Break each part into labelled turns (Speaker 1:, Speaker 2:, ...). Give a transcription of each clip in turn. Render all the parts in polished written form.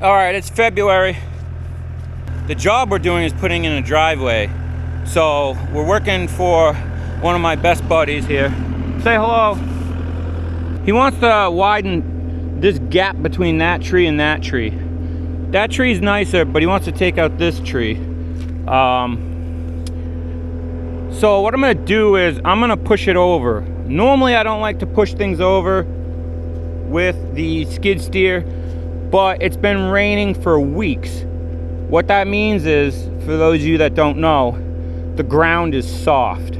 Speaker 1: All right, it's February. The job we're doing is putting in a driveway. So we're working for one of my best buddies here. Say hello. He wants to widen this gap between that tree and that tree. That tree's nicer, but he wants to take out this tree. So what I'm gonna do is I'm gonna push it over. Normally I don't like to push things over with the skid steer, but it's been raining for weeks. What that means is, for those of you that don't know, the ground is soft.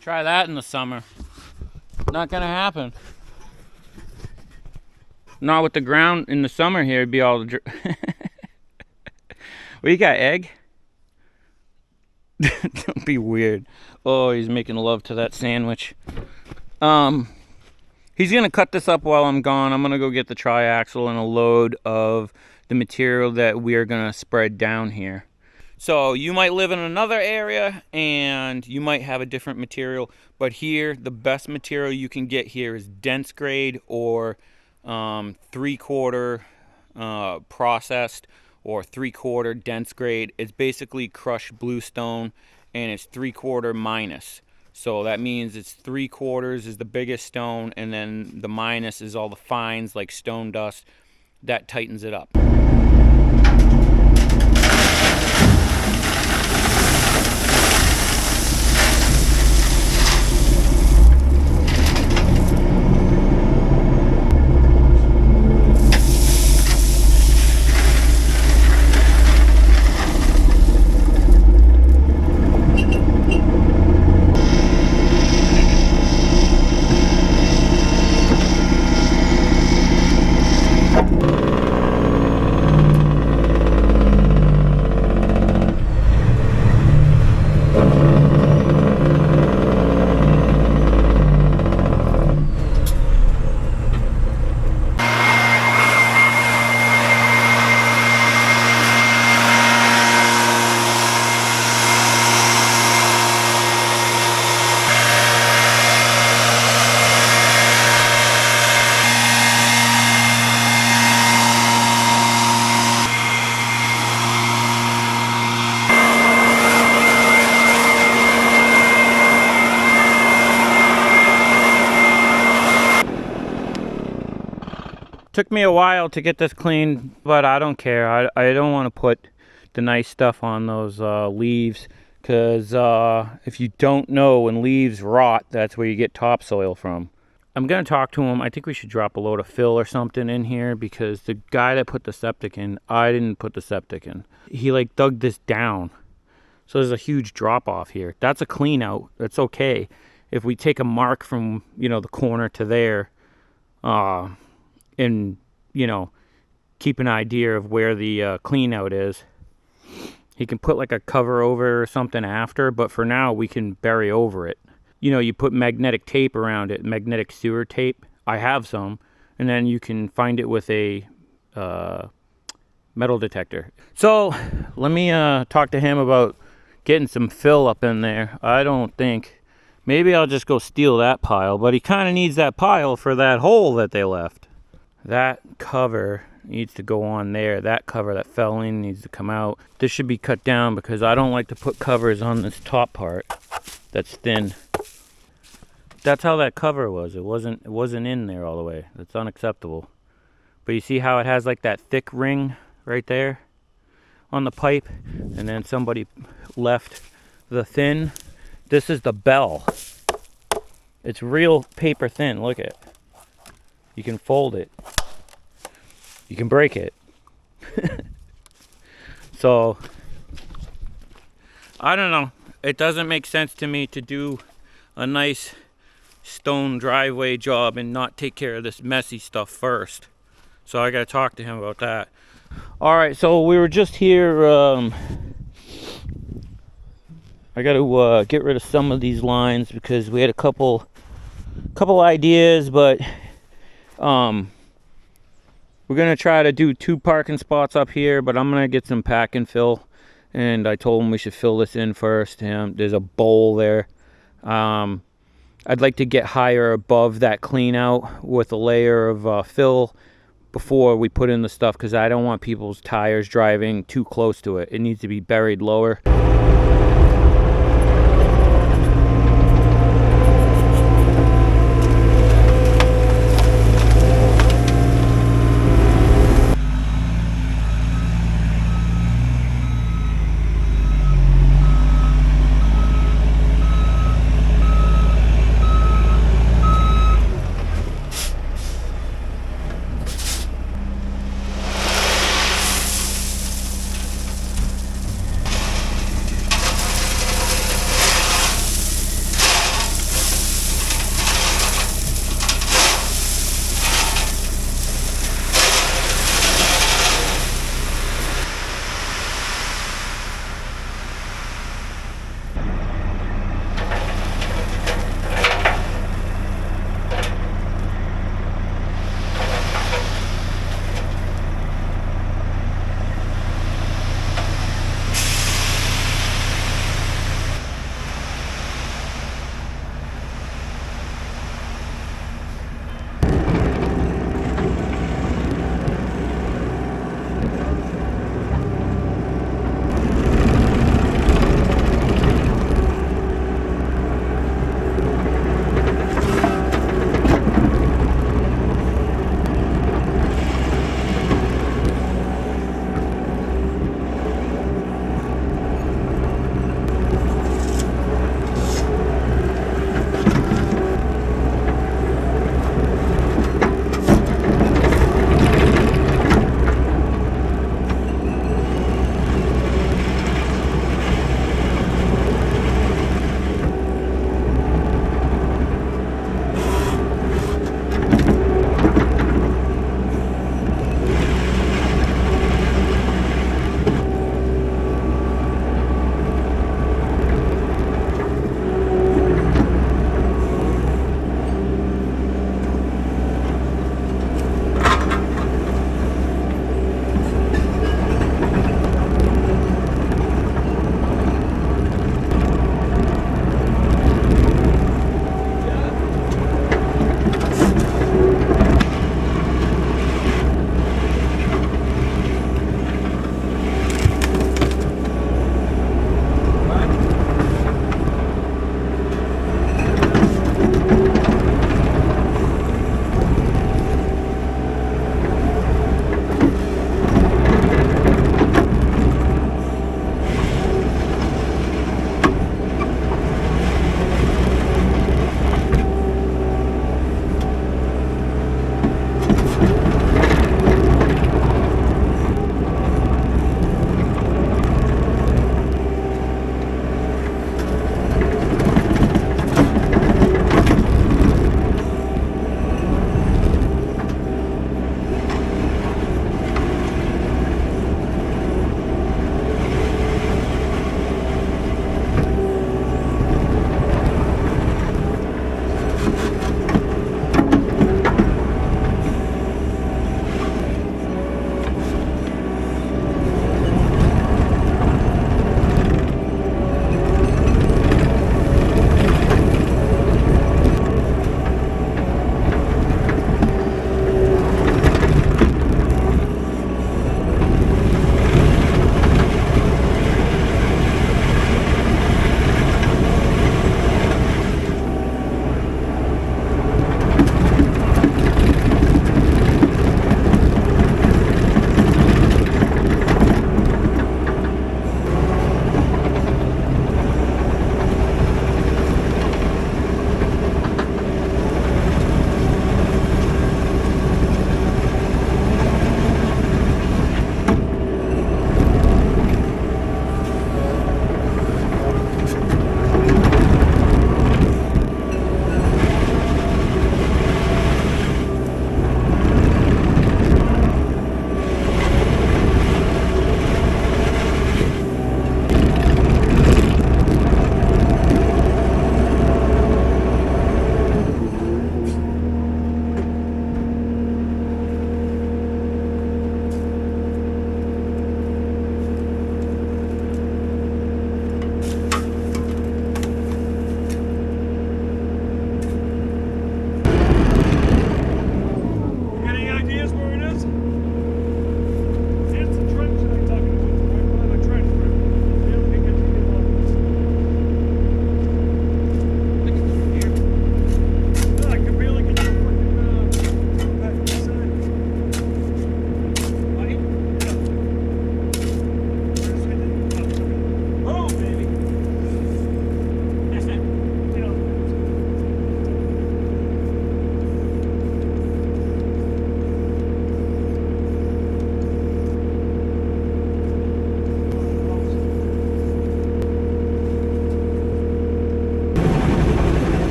Speaker 1: Try that in the summer. Not gonna happen. Not with the ground in the summer here. It'd be all the What you got, egg? Don't be weird. Oh, he's making love to that sandwich. He's gonna cut this up while I'm gone. I'm gonna go get the triaxle and a load of the material that we are gonna spread down here. So you might live in another area and you might have a different material, but here the best material you can get here is dense grade or 3/4 processed or 3/4 dense grade. It's basically crushed bluestone and it's 3/4 minus. So that means it's 3/4 is the biggest stone, and then the minus is all the fines like stone dust. That tightens it up. Took me a while to get this clean, but I don't care. I don't want to put the nice stuff on those leaves, because if you don't know, when leaves rot, that's where you get topsoil from. I'm going to talk to him. I think we should drop a load of fill or something in here, because the guy that put the septic in, I didn't put the septic in. He like dug this down. So there's a huge drop off here. That's a clean out. That's okay. If we take a mark from, you know, the corner to there, and, you know, keep an idea of where the clean out is. He can put like a cover over or something after, but for now we can bury over it. You know, you put magnetic tape around it, magnetic sewer tape. I have some, and then you can find it with a metal detector. So let me talk to him about getting some fill up in there. I don't think, maybe I'll just go steal that pile, but he kind of needs that pile for that hole that they left. That cover needs to go on there. That cover that fell in needs to come out. This should be cut down because I don't like to put covers on this top part that's thin. That's how that cover was. It wasn't in there all the way. That's unacceptable. But you see how it has like that thick ring right there on the pipe, and then somebody left the thin. This is the bell. It's real paper thin. Look at it. You can fold it. You can break it. So I don't know. It doesn't make sense to me to do a nice stone driveway job and not take care of this messy stuff first. So I gotta talk to him about that. All right, so we were just here. I gotta get rid of some of these lines because we had a couple ideas, but we're gonna try to do 2 parking spots up here, but I'm gonna get some pack and fill. And I told him we should fill this in first. There's a bowl there. I'd like to get higher above that clean out with a layer of fill before we put in the stuff, because I don't want people's tires driving too close to it. It needs to be buried lower.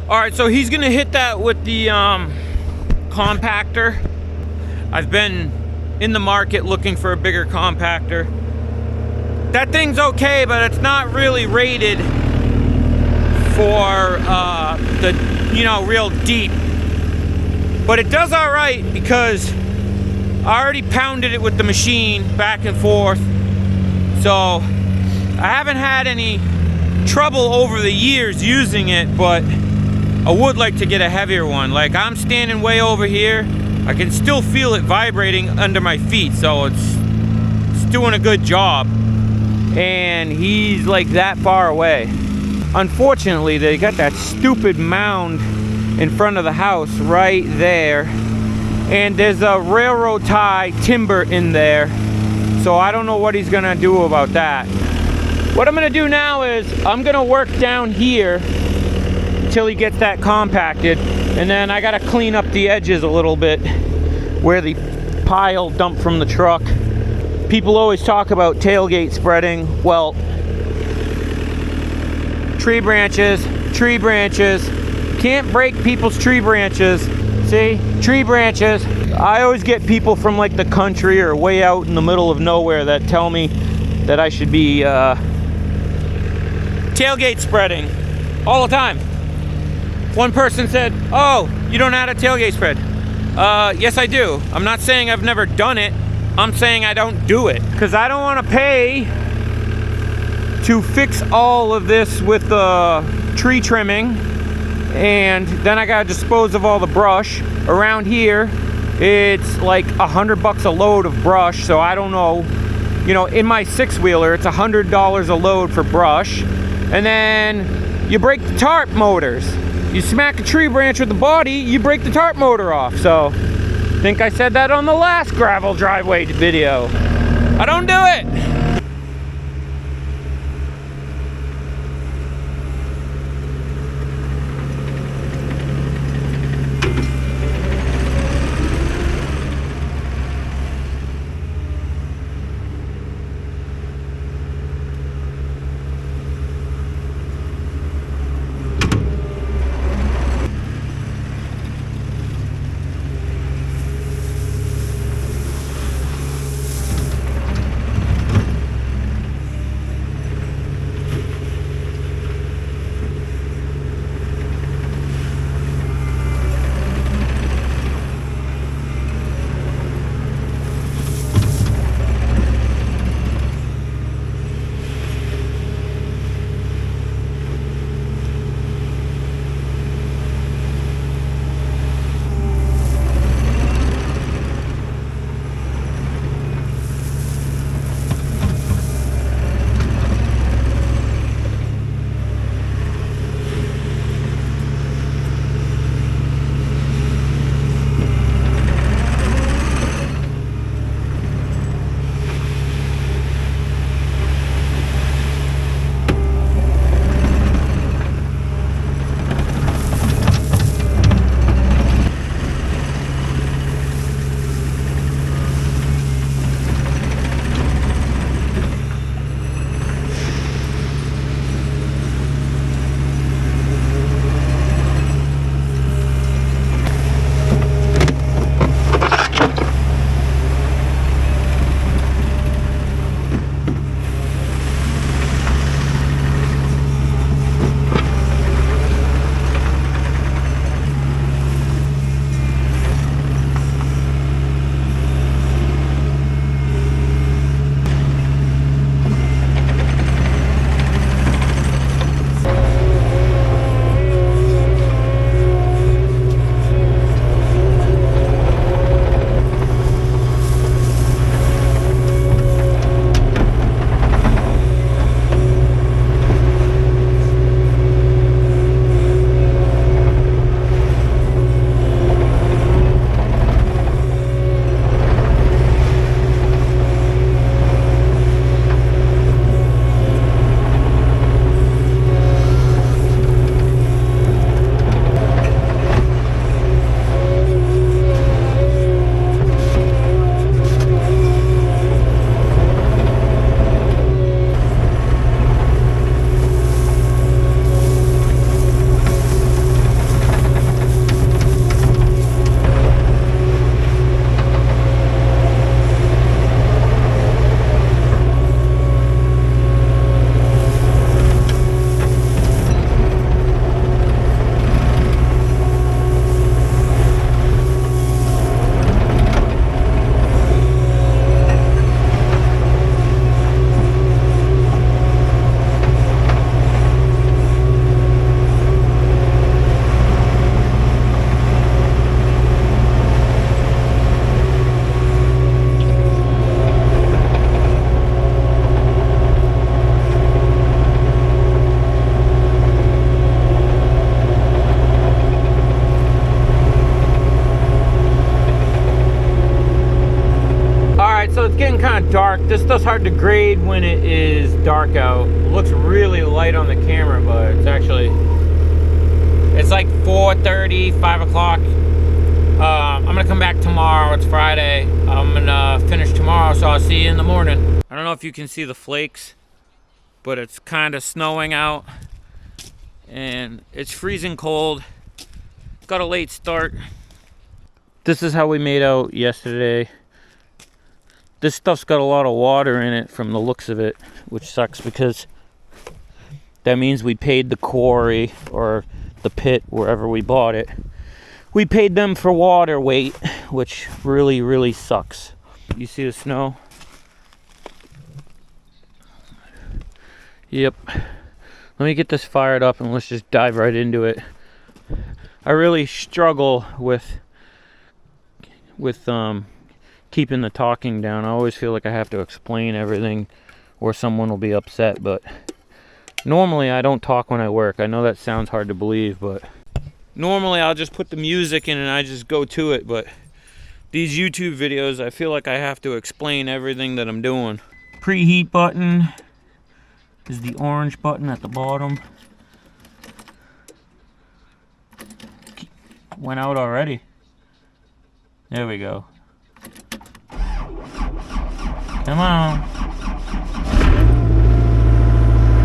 Speaker 1: All right, so he's gonna hit that with the compactor. I've been in the market looking for a bigger compactor. That thing's okay, but it's not really rated for the, you know, real deep. But it does all right because I already pounded it with the machine back and forth. So I haven't had any trouble over the years using it, but I would like to get a heavier one. Like, I'm standing way over here, I can still feel it vibrating under my feet, so it's doing a good job. And he's like that far away. Unfortunately, they got that stupid mound in front of the house right there, and there's a railroad tie timber in there, so I don't know what he's gonna do about that. What I'm gonna do now is I'm gonna work down here till he gets that compacted, and then I gotta clean up the edges a little bit where the pile dumped from the truck. People always talk about tailgate spreading. Well, tree branches, can't break people's tree branches. See, tree branches. I always get people from like the country or way out in the middle of nowhere that tell me that I should be tailgate spreading all the time. One person said, oh, you don't know how to tailgate spread. Yes, I do. I'm not saying I've never done it. I'm saying I don't do it. Because I don't want to pay to fix all of this with the tree trimming. And then I got to dispose of all the brush. Around here, it's like $100 a load of brush. So I don't know. You know, in my six-wheeler, it's $100 a load for brush. And then you break the tarp motors. You smack a tree branch with the body, you break the tarp motor off. So, I think I said that on the last gravel driveway video. I don't do it. getting kind of dark. This stuff's hard to grade when it is dark out. It looks really light on the camera, but it's actually, it's like 4:30, 5 o'clock. I'm gonna come back tomorrow. It's Friday. I'm gonna finish tomorrow, so I'll see you in the morning. I don't know if you can see the flakes, but it's kind of snowing out and it's freezing cold. Got a late start. This is how we made out yesterday. This stuff's got a lot of water in it from the looks of it, which sucks because that means we paid the quarry or the pit, wherever we bought it. We paid them for water weight, which really, really sucks. You see the snow? Yep. Let me get this fired up and let's just dive right into it. I really struggle with keeping the talking down. I always feel like I have to explain everything or someone will be upset, but normally I don't talk when I work. I know that sounds hard to believe, but normally I'll just put the music in and I just go to it, but these YouTube videos, I feel like I have to explain everything that I'm doing. Preheat button is the orange button at the bottom. Went out already. There we go. Come on.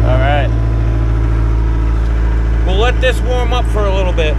Speaker 1: All right. We'll let this warm up for a little bit.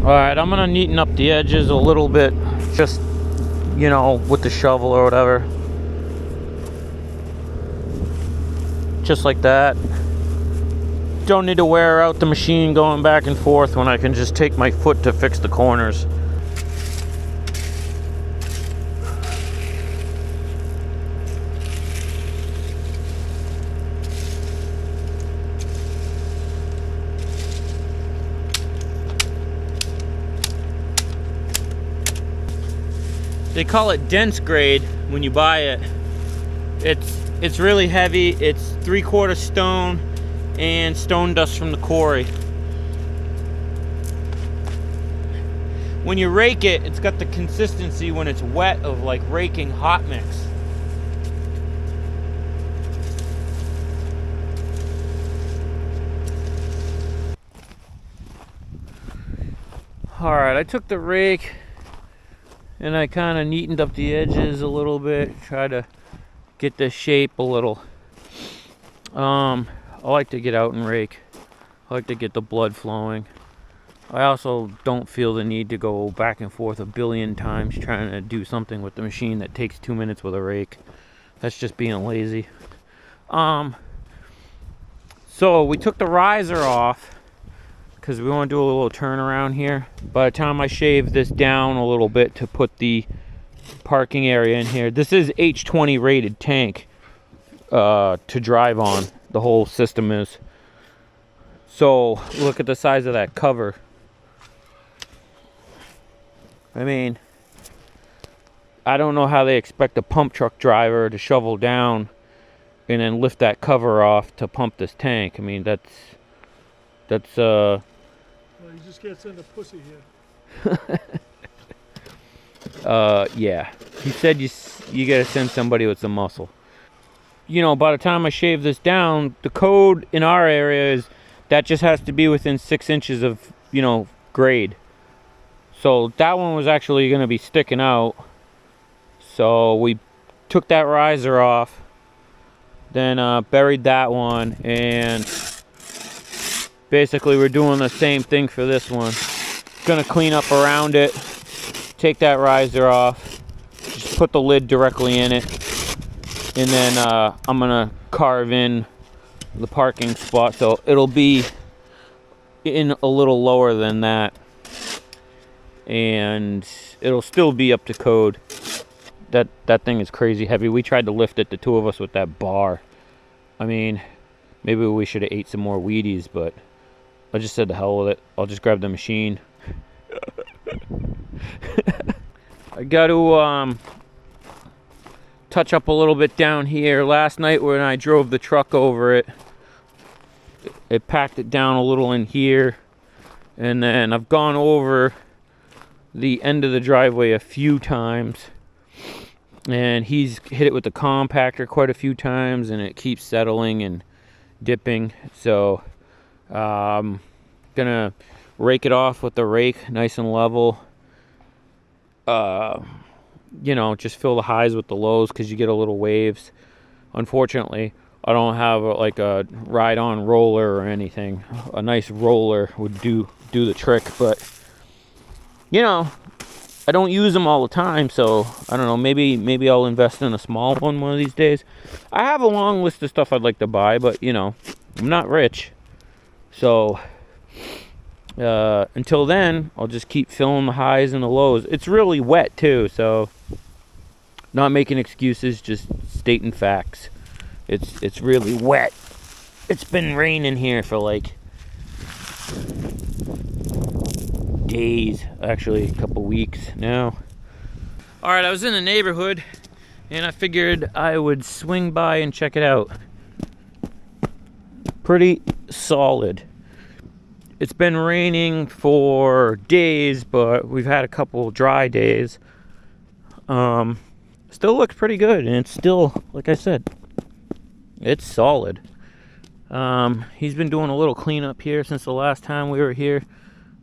Speaker 1: Alright, I'm gonna neaten up the edges a little bit, just, you know, with the shovel or whatever. Just like that. Don't need to wear out the machine going back and forth when I can just take my foot to fix the corners. They call it dense grade when you buy it. It's really heavy. It's 3/4 stone and stone dust from the quarry. When you rake it, it's got the consistency when it's wet of like raking hot mix. All right, I took the rake and I kind of neatened up the edges a little bit, try to get the shape a little. I like to get out and rake. I like to get the blood flowing. I also don't feel the need to go back and forth a billion times trying to do something with the machine that takes 2 minutes with a rake. That's just being lazy. So we took the riser off because we want to do a little turnaround here. By the time I shave this down a little bit to put the parking area in here, this is H20 rated tank to drive on. The whole system is. So look at the size of that cover. I mean, I don't know how they expect a pump truck driver to shovel down and then lift that cover off to pump this tank. I mean, that's
Speaker 2: Well, you just can't send a pussy here.
Speaker 1: Yeah. He said you gotta send somebody with some muscle. You know, by the time I shave this down, the code in our area is that just has to be within 6 inches of, you know, grade. So that one was actually going to be sticking out. So we took that riser off, then buried that one, and basically we're doing the same thing for this one. Gonna clean up around it, take that riser off, just put the lid directly in it, and then I'm gonna carve in the parking spot so it'll be in a little lower than that, and it'll still be up to code. That thing is crazy heavy. We tried to lift it, the two of us, with that bar. I mean, maybe we should have ate some more Wheaties, but I just said the hell with it. I'll just grab the machine. I got to touch up a little bit down here. Last night when I drove the truck over it, it packed it down a little in here, and then I've gone over the end of the driveway a few times, and he's hit it with the compactor quite a few times, and it keeps settling and dipping. So gonna rake it off with the rake nice and level. You know, just fill the highs with the lows because you get a little waves. Unfortunately, I don't have like a ride-on roller or anything. A nice roller would do the trick, but you know, I don't use them all the time, so I don't know. Maybe I'll invest in a small one of these days. I have a long list of stuff I'd like to buy, but you know, I'm not rich, so until then, I'll just keep filling the highs and the lows. It's really wet too, so not making excuses, just stating facts. It's really wet. It's been raining here for like days, actually a couple weeks now. All right, I was in the neighborhood and I figured I would swing by and check it out. Pretty solid. It's been raining for days, but we've had a couple dry days. Still looks pretty good, and it's still, like I said, it's solid. He's been doing a little cleanup here since the last time we were here.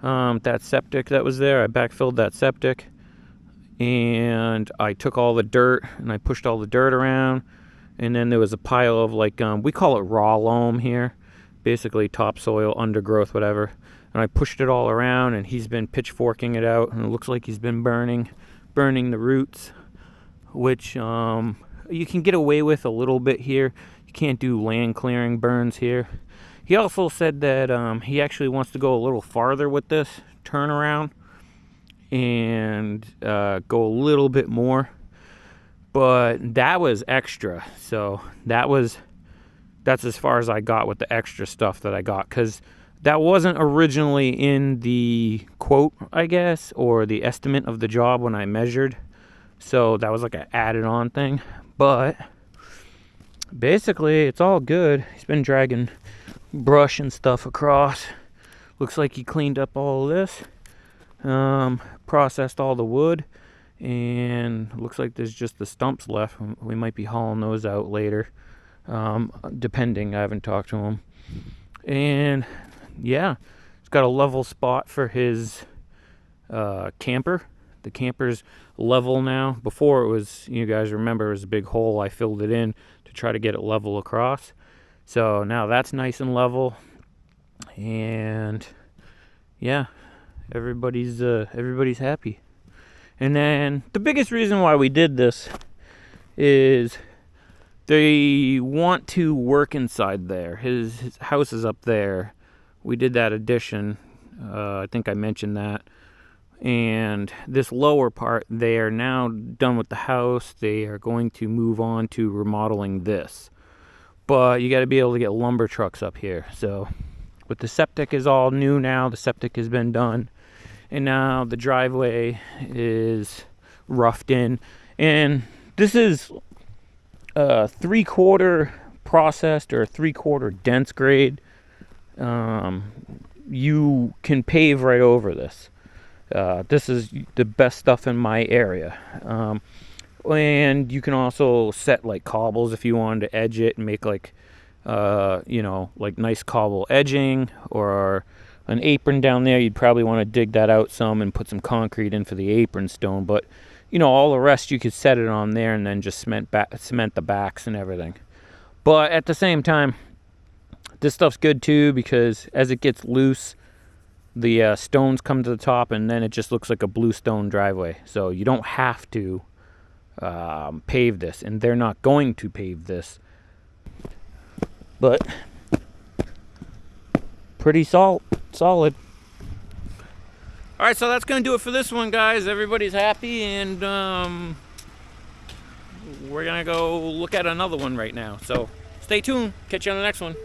Speaker 1: That septic that was there, I backfilled that septic, and I took all the dirt and I pushed all the dirt around, and then there was a pile of like we call it raw loam here, basically topsoil, undergrowth, whatever. and I pushed it all around, and he's been pitchforking it out, and it looks like he's been burning the roots, which you can get away with a little bit here. You can't do land clearing burns here. He also said that he actually wants to go a little farther with this turnaround and go a little bit more, but that was extra. So that's as far as I got with the extra stuff that I got, because that wasn't originally in the quote, I guess, or the estimate of the job when I measured. So that was like an added on thing. But basically, it's all good. He's been dragging brush and stuff across. Looks like he cleaned up all of this, processed all the wood, and looks like there's just the stumps left. We might be hauling those out later, depending. I haven't talked to him. And yeah, he's got a level spot for his camper. The camper's level now. Before it was, you guys remember, it was a big hole. I filled it in to try to get it level across. So now that's nice and level. And yeah, everybody's happy. And then the biggest reason why we did this is they want to work inside there. His house is up there. We did that addition. I think I mentioned that. And this lower part, they are now done with the house. They are going to move on to remodeling this. But you got to be able to get lumber trucks up here. So, but the septic is all new now. The septic has been done. And now the driveway is roughed in. And this is 3/4 processed or 3/4 dense grade. You can pave right over this. This is the best stuff in my area. And you can also set like cobbles if you wanted to edge it and make like, like nice cobble edging, or an apron down there. You'd probably want to dig that out some and put some concrete in for the apron stone. But, all the rest you could set it on there and then just cement the backs and everything. But at the same time, this stuff's good too, because as it gets loose, the stones come to the top, and then it just looks like a blue stone driveway. So you don't have to pave this, and they're not going to pave this. But pretty solid. All right, so that's going to do it for this one, guys. Everybody's happy, and we're going to go look at another one right now. So stay tuned. Catch you on the next one.